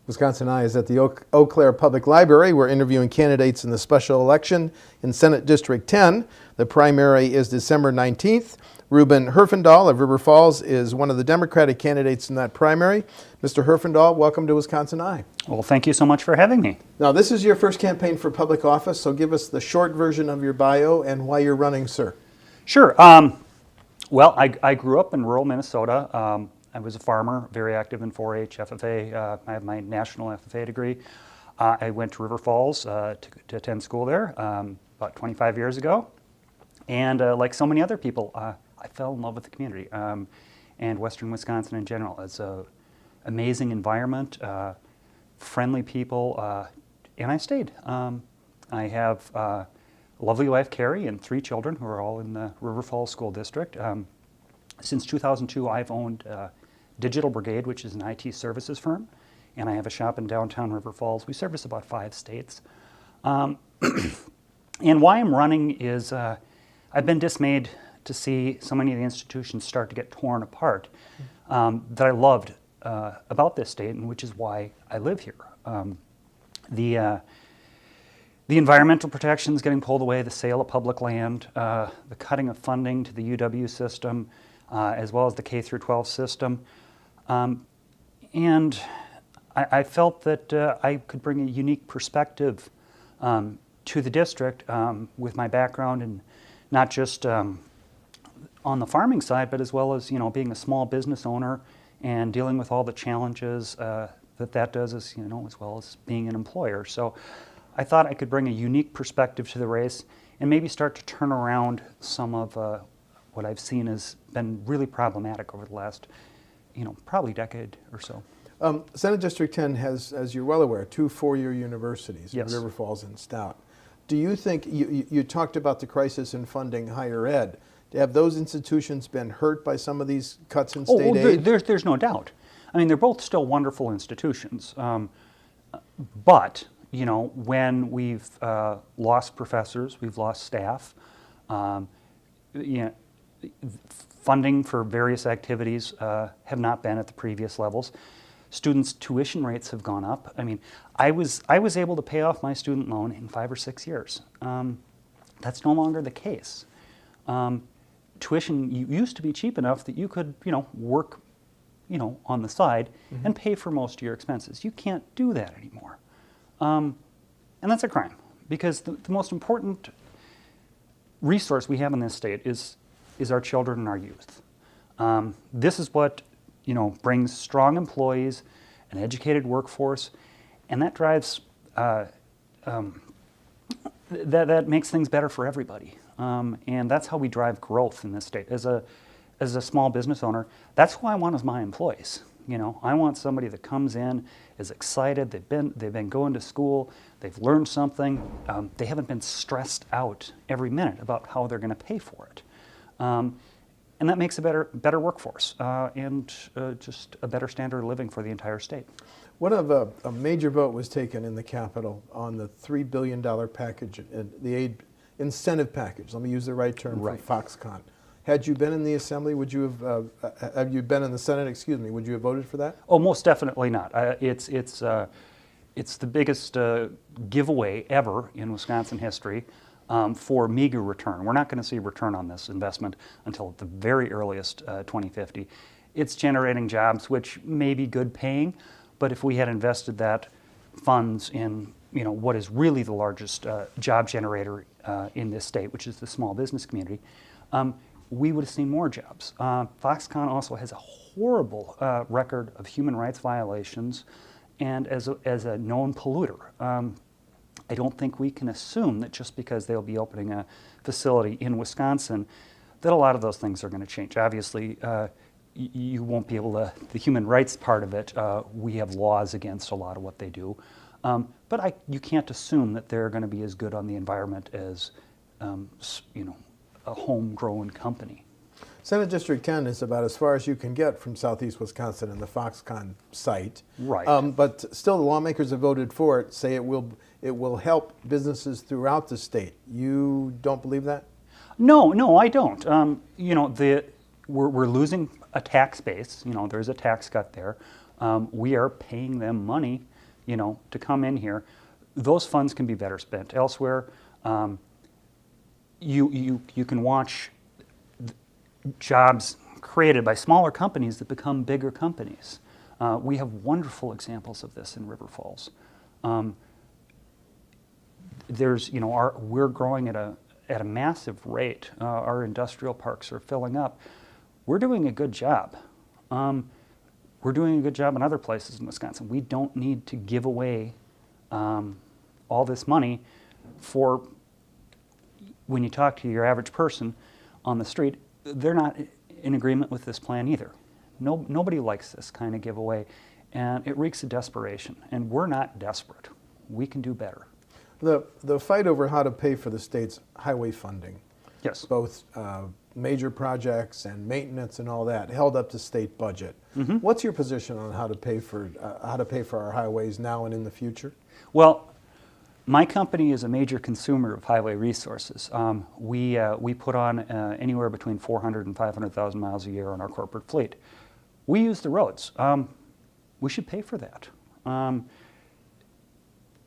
WisconsinEye is at the Eau Claire Public Library. We're interviewing candidates in the special election in Senate District 10. The primary is December 19th. Reuben Herfindahl of River Falls is one of the Democratic candidates in that primary. Mr. Herfindahl, welcome to WisconsinEye. Well, thank you so much for having me. Now, this is your first campaign for public office, so give us the short version of your bio and why you're running, sir. Sure. Well, I grew up in rural Minnesota. I was a farmer, very active in 4-H, FFA. I have my national FFA degree. I went to River Falls to attend school there about 25 years ago. And like so many other people, I fell in love with the community and Western Wisconsin in general. It's an amazing environment, friendly people, and I stayed. I have a lovely wife, Carrie, and 3 children who are all in the River Falls School District. Since 2002, I've owned Digital Brigade, which is an IT services firm, and I have a shop in downtown River Falls. We service about 5 states. And why I'm running is I've been dismayed to see so many of the institutions start to get torn apart that I loved about this state, and which is why I live here. The environmental protections getting pulled away, the sale of public land, the cutting of funding to the UW system, as well as the K through 12 system. And I felt that I could bring a unique perspective to the district with my background in not just on the farming side, but as well as being a small business owner and dealing with all the challenges that does, as as well as being an employer. So I thought I could bring a unique perspective to the race and maybe start to turn around some of what I've seen has been really problematic over the last, probably decade or so. Senate District 10 has, as you're well aware, 2 four-year universities, Yes. River Falls and Stout. Do you think, you talked about the crisis in funding higher ed, have those institutions been hurt by some of these cuts in state aid? There's no doubt. I mean, they're both still wonderful institutions, but when we've lost professors, we've lost staff, funding for various activities have not been at the previous levels. Students' tuition rates have gone up. I mean, I was able to pay off my student loan in 5 or 6 years. That's no longer the case. Tuition used to be cheap enough that you could, work, on the side and pay for most of your expenses. You can't do that anymore. And that's a crime, because the most important resource we have in this state is our children and our youth. This is what brings strong employees, an educated workforce, and that drives that makes things better for everybody. And that's how we drive growth in this state. As a small business owner, that's who I want as my employees. I want somebody that comes in, is excited, they've been going to school, they've learned something, they haven't been stressed out every minute about how they're going to pay for it. And that makes a better workforce and just a better standard of living for the entire state. What of a major vote was taken in the Capitol on the $3 billion package, the aid incentive package, let me use the right term, Right. for Foxconn. Had you been in the Assembly, would you have you been in the Senate, excuse me, would you have voted for that? Oh, most definitely not. It's the biggest giveaway ever in Wisconsin history for meager return. We're not going to see return on this investment until at the very earliest 2050. It's generating jobs, which may be good paying, but if we had invested that funds in what is really the largest job generator in this state, which is the small business community, we would have seen more jobs. Foxconn also has a horrible record of human rights violations, and as a known polluter. I don't think we can assume that just because they'll be opening a facility in Wisconsin that a lot of those things are going to change. Obviously, you won't be able to, the human rights part of it, we have laws against a lot of what they do. But you can't assume that they're going to be as good on the environment as a homegrown company. Senate District 10 is about as far as you can get from southeast Wisconsin and the Foxconn site. Right. But still, the lawmakers have voted for it, say it will help businesses throughout the state. You don't believe that? No, I don't. We're losing a tax base. There's a tax cut there. We are paying them money to come in here, those funds can be better spent elsewhere. You can watch jobs created by smaller companies that become bigger companies. We have wonderful examples of this in River Falls. We're growing at a massive rate. Our industrial parks are filling up. We're doing a good job. We're doing a good job in other places in Wisconsin. We don't need to give away all this money for, when you talk to your average person on the street, they're not in agreement with this plan either. Nobody likes this kind of giveaway, and it reeks of desperation, and we're not desperate. We can do better. The fight over how to pay for the state's highway funding, Yes. both major projects and maintenance and all that, held up to state budget. Mm-hmm. What's your position on how to pay for our highways now and in the future? Well, my company is a major consumer of highway resources. We put on anywhere between 400 and 500,000 miles a year on our corporate fleet. We use the roads. We should pay for that.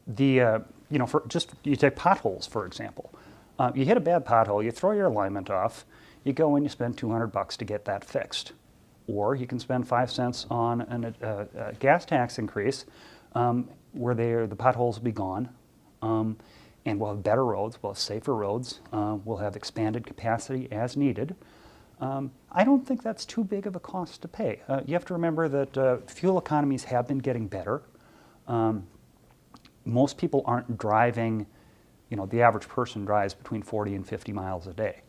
You take potholes, for example. You hit a bad pothole, you throw your alignment off, you go and you spend $200 to get that fixed. Or you can spend 5 cents on a gas tax increase where the potholes will be gone. And we'll have better roads, we'll have safer roads, we'll have expanded capacity as needed. I don't think that's too big of a cost to pay. You have to remember that fuel economies have been getting better. Most people aren't driving, the average person drives between 40 and 50 miles a day.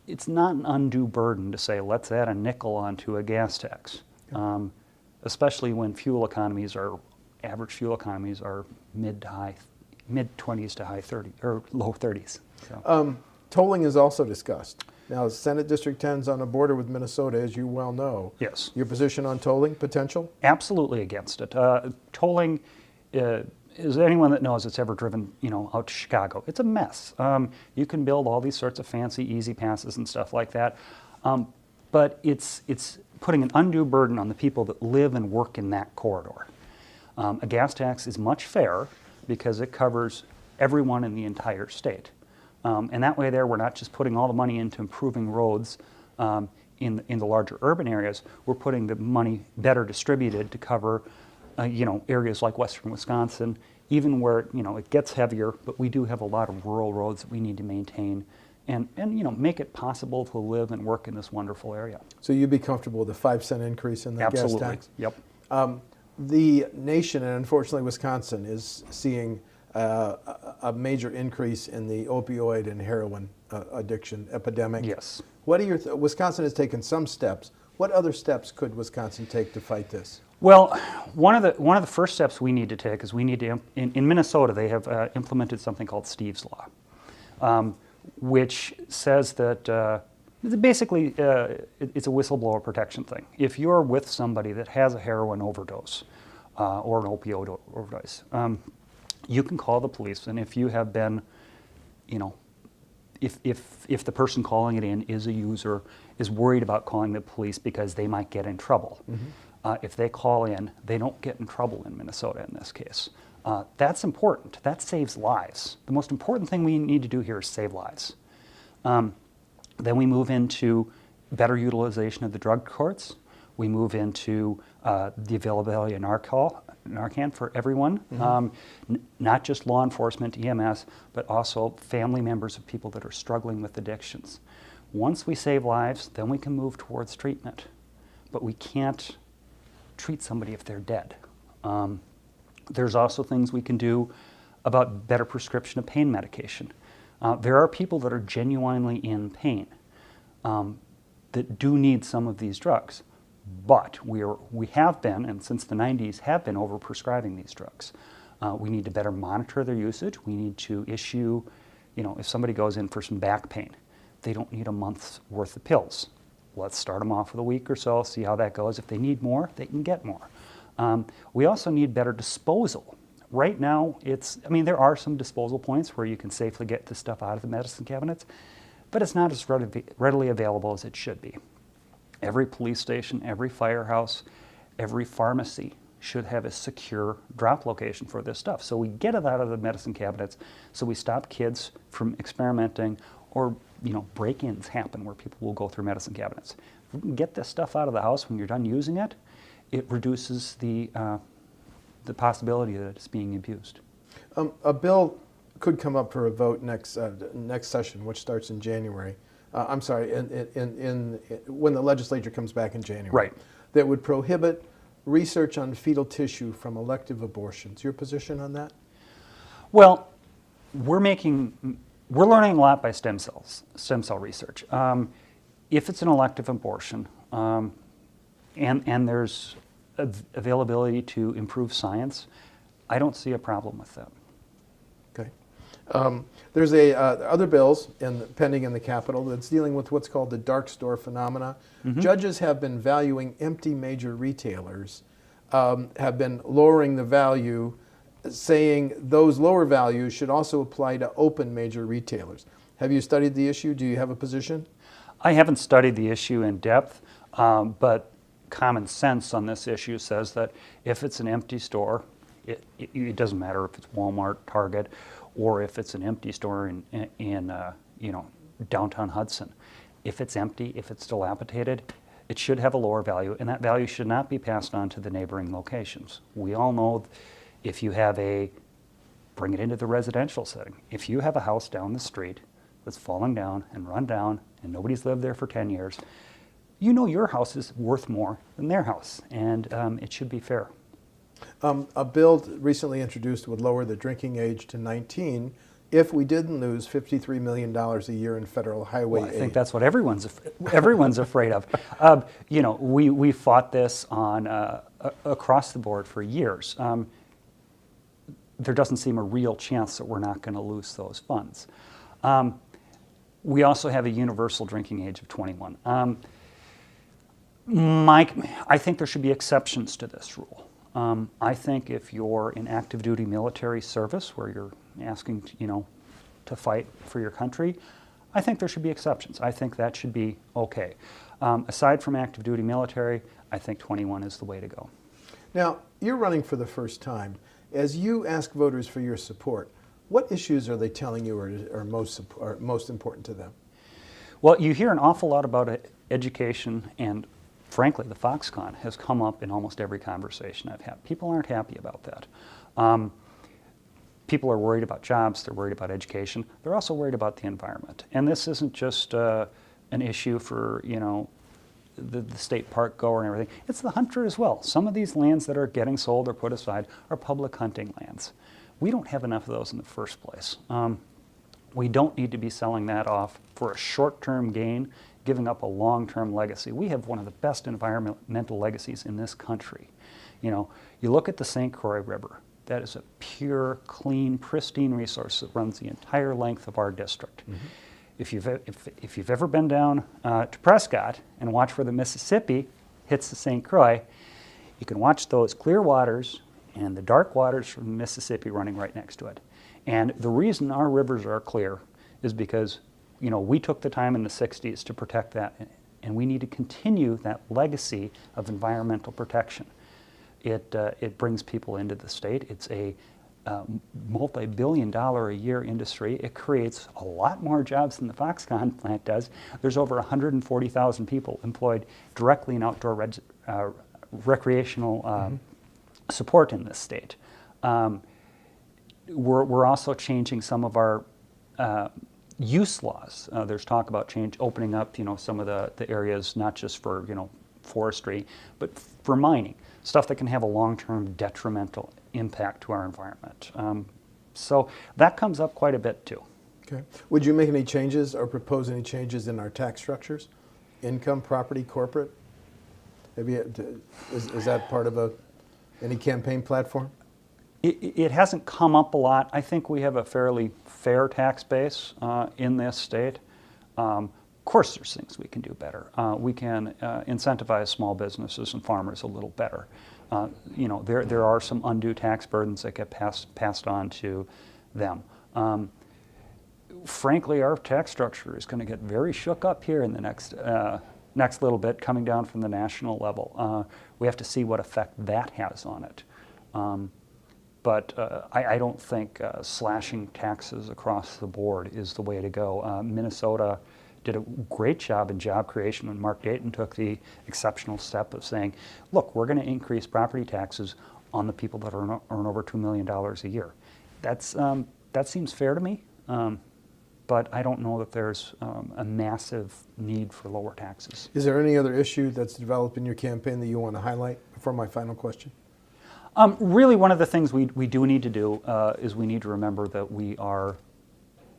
It's not an undue burden to say, let's add a nickel onto a gas tax, especially when average fuel economies are mid 20s to high 30s or low 30s. So. Tolling is also discussed. Now, Senate District 10 is on the border with Minnesota, as you well know. Yes. Your position on tolling potential? Absolutely against it. Tolling, is anyone that knows that's ever driven, out to Chicago, it's a mess. You can build all these sorts of fancy easy passes and stuff like that, but it's putting an undue burden on the people that live and work in that corridor. A gas tax is much fairer because it covers everyone in the entire state. And that way we're not just putting all the money into improving roads in the larger urban areas, we're putting the money better distributed to cover areas like western Wisconsin, even where it gets heavier, but we do have a lot of rural roads that we need to maintain and make it possible to live and work in this wonderful area. So you'd be comfortable with a 5-cent increase in the Absolutely. gas tax? Yep. The nation, and unfortunately Wisconsin, is seeing a major increase in the opioid and heroin addiction epidemic. Yes. What are Wisconsin has taken some steps. What other steps could Wisconsin take to fight this? Well, one of the first steps we need to take is we need to, in Minnesota, they have implemented something called Steve's Law, which says that basically it's a whistleblower protection thing. If you're with somebody that has a heroin overdose or an opioid overdose, you can call the police, and if you have been, if the person calling it in is a user, is worried about calling the police because they might get in trouble. Mm-hmm. If they call in, they don't get in trouble in Minnesota in this case. That's important. That saves lives. The most important thing we need to do here is save lives. Then we move into better utilization of the drug courts. We move into the availability of Narcan for everyone, mm-hmm. Not just law enforcement, EMS, but also family members of people that are struggling with addictions. Once we save lives, then we can move towards treatment. But we can't treat somebody if they're dead. There's also things we can do about better prescription of pain medication. There are people that are genuinely in pain that do need some of these drugs, but we have been, and since the 90s, have been overprescribing these drugs. We need to better monitor their usage. We need to issue, if somebody goes in for some back pain, they don't need a month's worth of pills. Let's start them off with a week or so, see how that goes. If they need more, they can get more. We also need better disposal. Right now, there are some disposal points where you can safely get this stuff out of the medicine cabinets, but it's not as readily available as it should be. Every police station, every firehouse, every pharmacy should have a secure drop location for this stuff. So we get it out of the medicine cabinets, so we stop kids from experimenting, or break-ins happen where people will go through medicine cabinets. If we can get this stuff out of the house when you're done using it, it reduces the possibility that it's being abused. A bill could come up for a vote next session, which starts in January. I'm sorry, when the legislature comes back in January. Right. That would prohibit research on fetal tissue from elective abortions. Your position on that? Well, we're learning a lot by stem cell research. If it's an elective abortion, and there's availability to improve science, I don't see a problem with that. Okay. There's other bills pending in the Capitol that's dealing with what's called the dark store phenomena. Mm-hmm. Judges have been valuing empty major retailers, have been lowering the value, saying those lower values should also apply to open major retailers. Have you studied the issue? Do you have a position? I haven't studied the issue in depth, but common sense on this issue says that if it's an empty store, it doesn't matter if it's Walmart, Target, or if it's an empty store in downtown Hudson. If it's empty, if it's dilapidated, it should have a lower value, and that value should not be passed on to the neighboring locations. We all know if you have bring it into the residential setting, if you have a house down the street that's falling down and run down and nobody's lived there for 10 years, your house is worth more than their house, and it should be fair. A bill recently introduced would lower the drinking age to 19 if we didn't lose $53 million a year in federal highway aid. I think that's what everyone's afraid of. We fought this on across the board for years. There doesn't seem a real chance that we're not going to lose those funds. We also have a universal drinking age of 21. I think there should be exceptions to this rule. I think if you're in active duty military service where you're asking to fight for your country, I think there should be exceptions. I think that should be okay. Aside from active duty military, I think 21 is the way to go. Now, you're running for the first time. As you ask voters for your support, what issues are they telling you are most important to them? Well, you hear an awful lot about education, and frankly, the Foxconn has come up in almost every conversation I've had. People aren't happy about that. People are worried about jobs, they're worried about education, they're also worried about the environment. And this isn't just an issue for, the state park goer and everything. It's the hunter as well. Some of these lands that are getting sold or put aside are public hunting lands. We don't have enough of those in the first place. We don't need to be selling that off for a short-term gain, giving up a long-term legacy. We have one of the best environmental legacies in this country. You look at the St. Croix River. That is a pure, clean, pristine resource that runs the entire length of our district. Mm-hmm. If you've ever been down to Prescott and watched where the Mississippi hits the St. Croix, you can watch those clear waters and the dark waters from the Mississippi running right next to it. And the reason our rivers are clear is because we took the time in the 60s to protect that, and we need to continue that legacy of environmental protection. It brings people into the state. It's a multi-billion-dollar-a-year industry. It creates a lot more jobs than the Foxconn plant does. There's over 140,000 people employed directly in outdoor recreational support in this state. We're also changing some of our use laws. There's talk about opening up, some of the areas not just for forestry, but for mining, stuff that can have a long-term detrimental impact to our environment. So that comes up quite a bit too. Okay. Would you make any changes or propose any changes in our tax structures? Income, property, corporate? Is that part of any campaign platform? It hasn't come up a lot. I think we have a fairly fair tax base in this state. Of course, there's things we can do better. We can incentivize small businesses and farmers a little better. There are some undue tax burdens that get passed on to them. Frankly, our tax structure is going to get very shook up here in the next next little bit, coming down from the national level. We have to see what effect that has on it. But I don't think slashing taxes across the board is the way to go. Minnesota did a great job in job creation when Mark Dayton took the exceptional step of saying, look, we're going to increase property taxes on the people that earn over $2 million a year. That seems fair to me, but I don't know that there's a massive need for lower taxes. Is there any other issue that's developed in your campaign that you want to highlight before my final question? Really, one of the things we do need to do is we need to remember that we are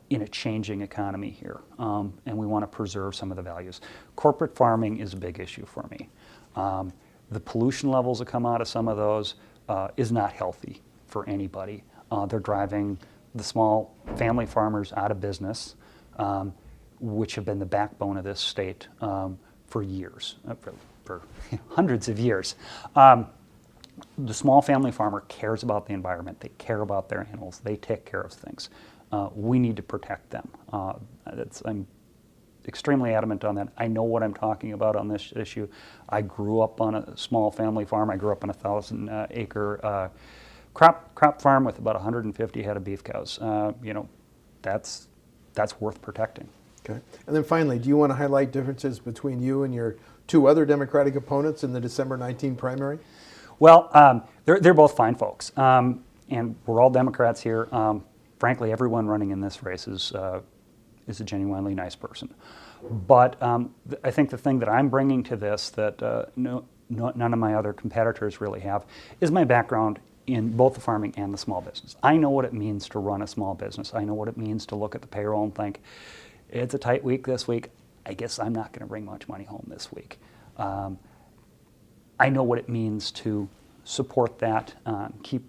in a changing economy here, and we want to preserve some of the values. Corporate farming is a big issue for me. The pollution levels that come out of some of those is not healthy for anybody. They're driving the small family farmers out of business, which have been the backbone of this state for years, for hundreds of years. The small family farmer cares about the environment. They care about their animals. They take care of things. We need to protect them. I'm extremely adamant on that. I know what I'm talking about on this issue. I grew up on a small family farm. I grew up on a 1,000-acre crop farm with about 150 head of beef cows. That's worth protecting. Okay. And then finally, do you want to highlight differences between you and your two other Democratic opponents in the December 19 primary? Well, they're both fine folks, and we're all Democrats here. Frankly, everyone running in this race is a genuinely nice person. But I think the thing that I'm bringing to this that none of my other competitors really have is my background in both the farming and the small business. I know what it means to run a small business. I know what it means to look at the payroll and think, it's a tight week this week. I guess I'm not going to bring much money home this week. I know what it means to support that.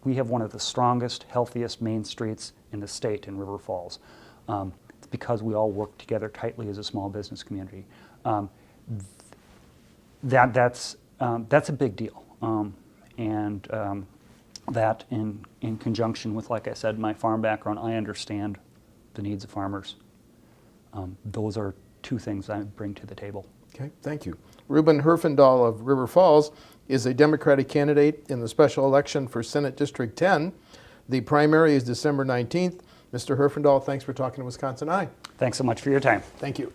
We have one of the strongest, healthiest main streets in the state in River Falls. It's because we all work together tightly as a small business community. That's a big deal. That in conjunction with, like I said, my farm background, I understand the needs of farmers. Those are two things I bring to the table. Okay, thank you. Reuben Herfindahl of River Falls is a Democratic candidate in the special election for Senate District 10. The primary is December 19th. Mr. Herfindahl, thanks for talking to WisconsinEye. Thanks so much for your time. Thank you.